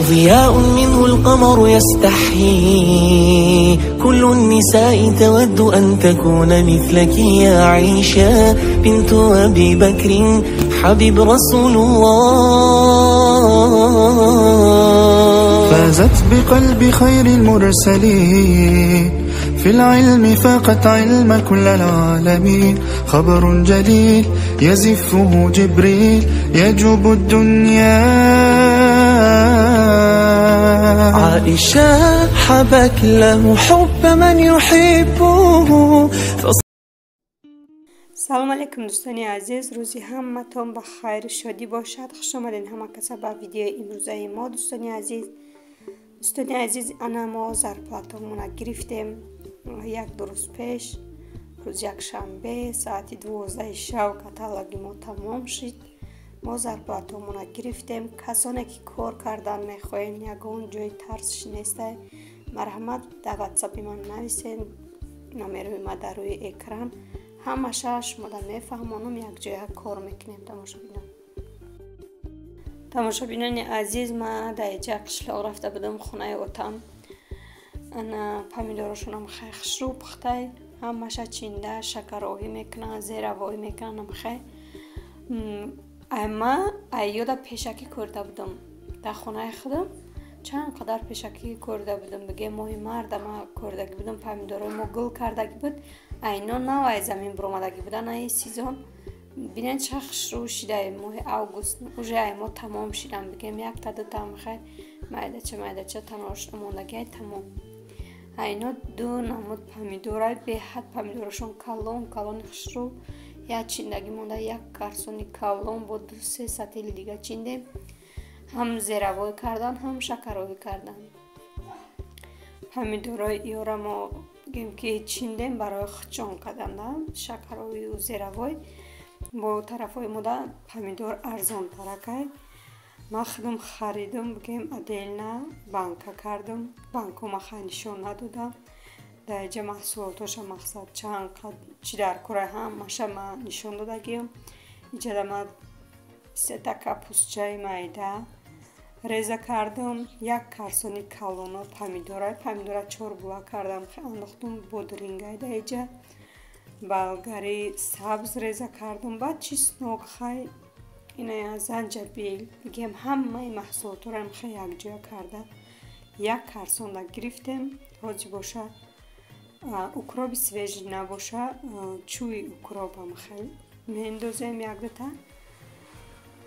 ضياء منه القمر يستحيي كل النساء تود أن تكون مثلك يا عائشة بنت أبي بكر حبيب رسول الله. فازت بقلب خير المرسلين في العلم فاقت علم كل العالمين. خبر جليل يزفه جبريل يجوب الدنيا. عائشة حبك له حب من يحبه. سلام علیکم دوستان عزیز، روزی همتون با خیر شادی باشد. خوش آمدین همه کسا به ویدیو امروزه ما. دوستان عزیز انا ما زرپلاتمون گرفتیم یک دو روز پیش، روز یک شنبه ساعت 12 شب کاتالوگ ما تمام شد. ما زرپلاتمون گرفتیم. کسانی که کار کردن میخواین یگان جای ترسش نیسته، مرحمت در واتساپ من نویسین، نمره ما در روی اکران همشه شما در میفهمونم یک جای کار میکنیم. تماشابینان عزیز، ما در اینجا قشلاق رفته بودم خونه اوتم. انا پامیدورشونم خیلی خشرو پخته، همشه چینده شکرآوی میکنن، زیروایی میکنن. خیلی اما ایودا پیشکی کرده بودم در خونه خودم. چند قدر پیشکی کرده بودم بگه ماهی مرد ما کرده بودم. پامیدورای ما گل کرده بود، اینا نوای زمین برآمده بودن. این سیزن ببینید چه خشرو شده. ماه اوگوست اوجه ما تمام شدن. بگم یک تا دو تا میخوای مایده چه تناش موندگی تمام. اینا دو نمود پامیدورای به حد پامیدورشون کلون خشرو یا چیندگی مونده. یک کارسونی کلون بود، 2-3 سطل دیگه چینده. هم زیروایی کردن هم شکرآوی کردن. پامیدورای ایورا ما گیم که چیندیم برای خچون کردن، شکرآوی و زیروایی. با طرفای مده پامیدور ارزان ترکه. ما خودم خریدم، بگیم ادیل نه بانکا کردم. بانکو ما خیلی نشون ندادم. در اینجا محصولاتش مقصد چند چی در کره هم ماشه ما نشون دادگیم. اینجا در ما 3 تا کپوسچه مایده ریزه کردم. یک کارسونی کلونا پامیدورا چوربولا کردم. خیلی انداختم بودرینگای در اینجا. بلگاری سبز ریزه کردم. بعد چسناک خیلی اینه زنجبیل بگیم همه محصولات رو خیلی یک جا کرده. یک کارسون را گرفتم. حاجی باشه اکراب سویج نباشه، چوی اکراب هم خیلی میندازیم. یک دوتا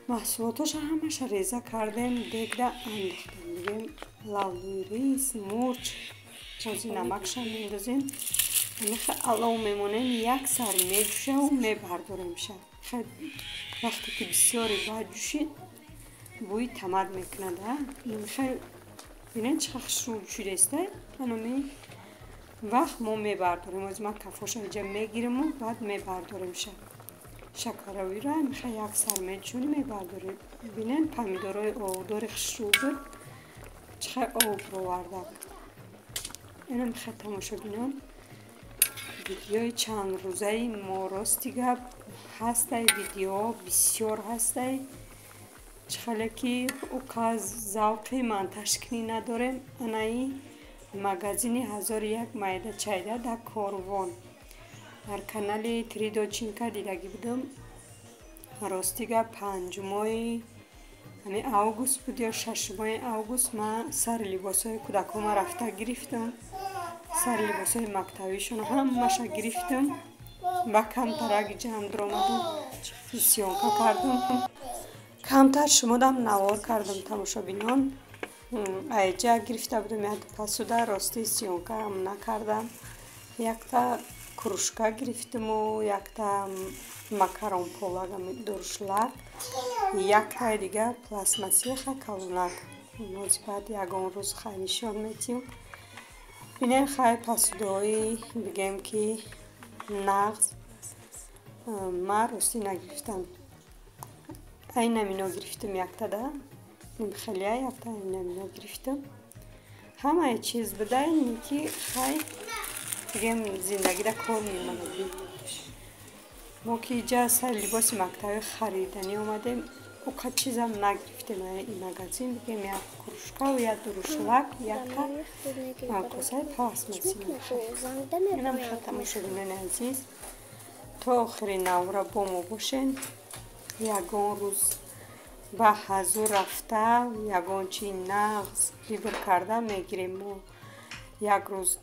محصولاتش همش ریزه کردیم. دیگه انداختیم. بگیم لالوی ریز، مرچ، حاجی نمکش هم میندازیم. خیلی علاو میمونیم. یک سر میجوشه و میبرداریم شه. خیلی وقتی که بسیاری باید جوشید بوی تمر میکنه. خیلی بینید چه خشرو شده است. اینو وقت ما میبرداریم. از ما کفاش اینجا میگیریم و بعد میبرداریم شه. شکرآوی را میخوای یک سر میجونی میبرداریم. بینید پامیدورای آودار خشرو بود چه آب رو ورده. اینو میخوای تماشا بینم. ویدیوی چند روزه ما راستیگه هسته. ویدیو بسیار هسته. چخاله که او زوقی من تشکیلی نداریم. اینایی مگزینی 1001 مایده چایده در کاروان در کانال تریدو چینکا دیدگی بودم. راستیگه 5 ماه همه اوگوست بود یا 6 ماه اوگوست من سر لباس های کودکام رفته گرفتم. سر لباس های مکتبیشون همشه گرفتم. با کمتر جمع درآمدم سیانکا کردم. کمتر شمادم نوار کردم. تماشا بینان ایجا گرفته بودم یک پسوده راستی سیانکا هم نکردم. یک تا کروشکا گرفتم و یک تا مکرون پولگم درشلک. یک تا دیگه پلاسماسی خیلی کلونک. نوزی بعد یکان روز خیلی نشان میتیم. بینید خیلی پسوده هایی بگیم که نغز ما راستی نگرفتم. این نمینا گرفتم یک تا ده نیم خیلی یک تا این نمینا گرفتم. همه چیز بده اینی که خیلی بگیم زندگی را کار میمونه. ما که اینجا سر لباس مکتبی خریدنی آمدیم. اوقات چیزم نگرفتیم این مگزین بگیم یک کروشکا و یک دروشلک یک کاسه پلاسماسی اینم ختم شدین عزیز تا آخر نوره با ما باشین یگان روز به حضور رفته یگان چی نغز بیبر کرده میگیریم و یک روز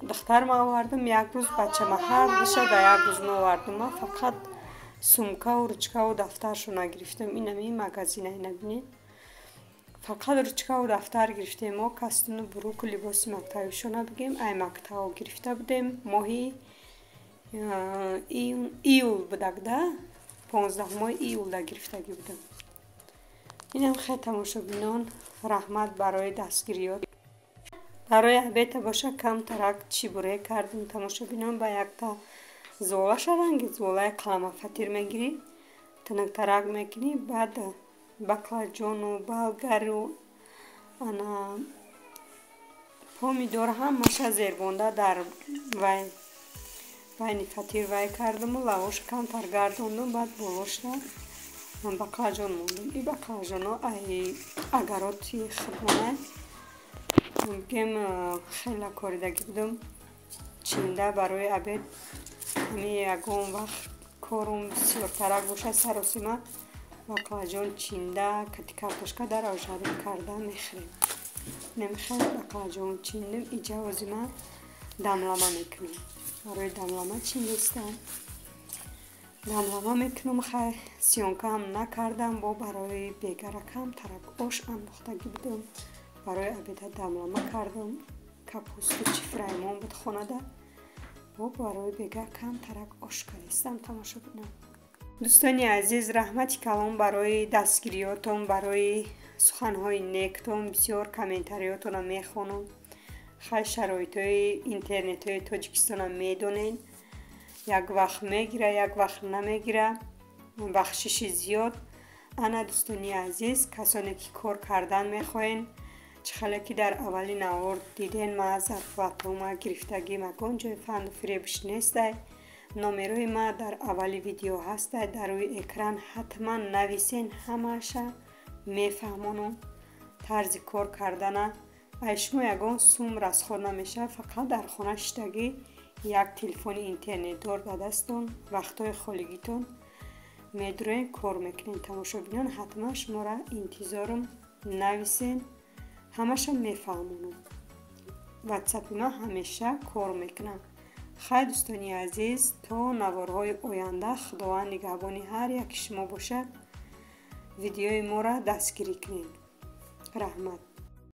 دختر ما آوردم یک روز بچه ما هر بشه در یک روز ما آوردم ما فقط سومکه و رچکه و دفترشو نگرفتم اینم این مگزینه نبینید فقط رچکه و دفتر گرفتیم ما کستون بروک و لباس مکتبیشو نبگیم ای مکتب گرفته بودیم ماهی ایول بودک ده 15 ماه ایول ده گرفتگی بودم اینم خیلی تماشا بینان رحمت برای دستگیریات برای عبیت باشه کم ترک چی بره کردیم تماشا بینان با یک تا زوله شدن زوله قلم فتیر میگیری تنک ترک میکنی بعد بقلاجان و بلگر و پامیدور هم ماشه زیربونده در وی بین فتیر وی کردم و لواش کم تر گردوندم بعد بولوش در بقلاجان موندم این بقلاجان ها ای اگراتی خرمانه بگیم خیلی کاریدگی بودم چینده برای عبید همین یکون وقت کارم بسیار ترک باشه سراسیمه بقلاجان چینده کتی کارتوشکا در آجریم کرده میخریم نمیخواد بقلاجان چیندم ای جوازیمه دملمه میکنم برای دملمه چیندستم دملمه میکنم خیلی سیانکه هم نکردم با برای بیگرکم ترک آش انداختگی بودم برای عبیده دملمه کردم کپوست و چفرایمان بود خونه ده و برای بگه کم ترک آش کردستم تماشا کنم دوستانی عزیز رحمتی کلام برای دستگیریاتون برای سخنهای نیکتون بسیار کامنتاریاتون رو میخونم خیلی شرایط های اینترنت های تاجیکستان رو میدونین یک وقت میگیره یک وقت نمیگیره بخشش زیاد انا دوستانی عزیز کسانی که کار کردن میخواین چخاله که در اولین آورد دیدین ما از ارفوات ما گرفتگی مکن جای فند و فریبش نیسته نامروی ما در اولی ویدیو هسته در روی اکران حتما نویسین همهشه میفهمونم طرز کار کردن ایشما یگان سوم رسخور نمیشه فقط در خانه شدگی یک تلفن اینترنت دار به دستون وقتای خالیگیتون میدروین کار میکنین تماشا بینان حتما شما را انتظارم نویسین همشون میفهمونم واتساپ ما همیشه کار میکنم خیلی دوستانی عزیز تا نوارهای آینده خداوند نگهبانی هر یک شما باشد ویدیوی ما را دستگیری کنین رحمت